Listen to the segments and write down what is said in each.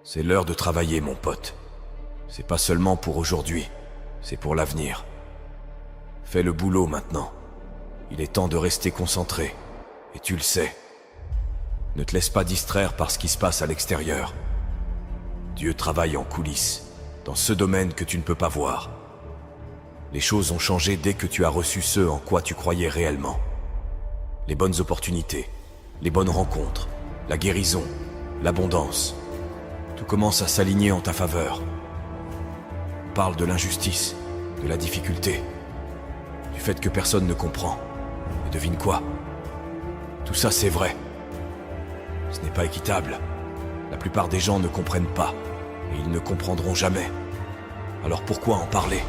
C'est l'heure de travailler, mon pote. C'est pas seulement pour aujourd'hui, c'est pour l'avenir. Fais le boulot maintenant. Il est temps de rester concentré, et tu le sais. Ne te laisse pas distraire par ce qui se passe à l'extérieur. Dieu travaille en coulisses, dans ce domaine que tu ne peux pas voir. Les choses ont changé dès que tu as reçu ce en quoi tu croyais réellement. Les bonnes opportunités, les bonnes rencontres, la guérison, l'abondance. Tout commence à s'aligner en ta faveur. On parle de l'injustice, de la difficulté, du fait que personne ne comprend. Et devine quoi? Tout ça c'est vrai. Ce n'est pas équitable. La plupart des gens ne comprennent pas, et ils ne comprendront jamais. Alors pourquoi en parler?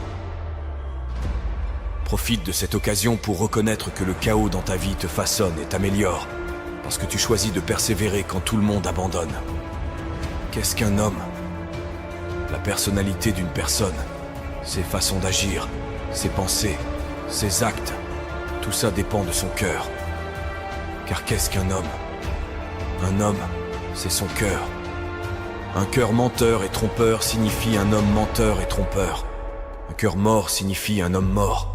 Profite de cette occasion pour reconnaître que le chaos dans ta vie te façonne et t'améliore, parce que tu choisis de persévérer quand tout le monde abandonne. Qu'est-ce qu'un homme? La personnalité d'une personne, ses façons d'agir, ses pensées, ses actes, tout ça dépend de son cœur. Car qu'est-ce qu'un homme? Un homme, c'est son cœur. Un cœur menteur et trompeur signifie un homme menteur et trompeur. Un cœur mort signifie un homme mort.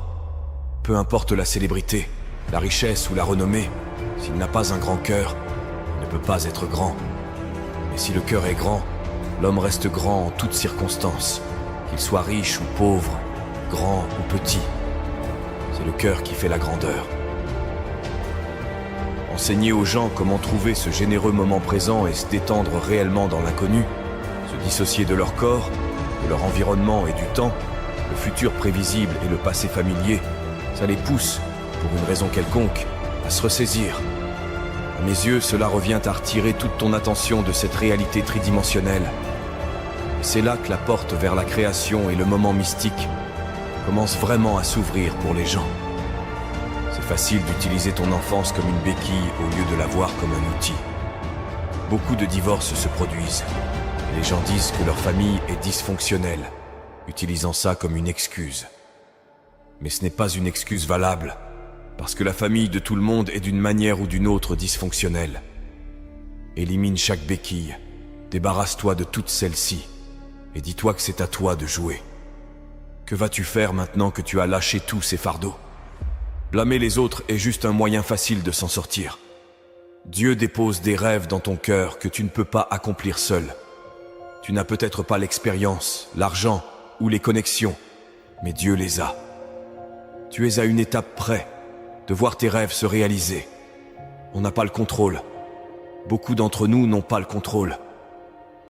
Peu importe la célébrité, la richesse ou la renommée, s'il n'a pas un grand cœur, il ne peut pas être grand. Et si le cœur est grand, l'homme reste grand en toutes circonstances, qu'il soit riche ou pauvre, grand ou petit. C'est le cœur qui fait la grandeur. Enseigner aux gens comment trouver ce généreux moment présent et se détendre réellement dans l'inconnu, se dissocier de leur corps, de leur environnement et du temps, le futur prévisible et le passé familier, ça les pousse, pour une raison quelconque, à se ressaisir. À mes yeux, cela revient à retirer toute ton attention de cette réalité tridimensionnelle. Et c'est là que la porte vers la création et le moment mystique commence vraiment à s'ouvrir pour les gens. C'est facile d'utiliser ton enfance comme une béquille au lieu de la voir comme un outil. Beaucoup de divorces se produisent. Et les gens disent que leur famille est dysfonctionnelle, utilisant ça comme une excuse. Mais ce n'est pas une excuse valable, parce que la famille de tout le monde est d'une manière ou d'une autre dysfonctionnelle. Élimine chaque béquille, débarrasse-toi de toutes celles-ci, et dis-toi que c'est à toi de jouer. Que vas-tu faire maintenant que tu as lâché tous ces fardeaux? Blâmer les autres est juste un moyen facile de s'en sortir. Dieu dépose des rêves dans ton cœur que tu ne peux pas accomplir seul. Tu n'as peut-être pas l'expérience, l'argent ou les connexions, mais Dieu les a. Tu es à une étape près de voir tes rêves se réaliser. On n'a pas le contrôle. Beaucoup d'entre nous n'ont pas le contrôle.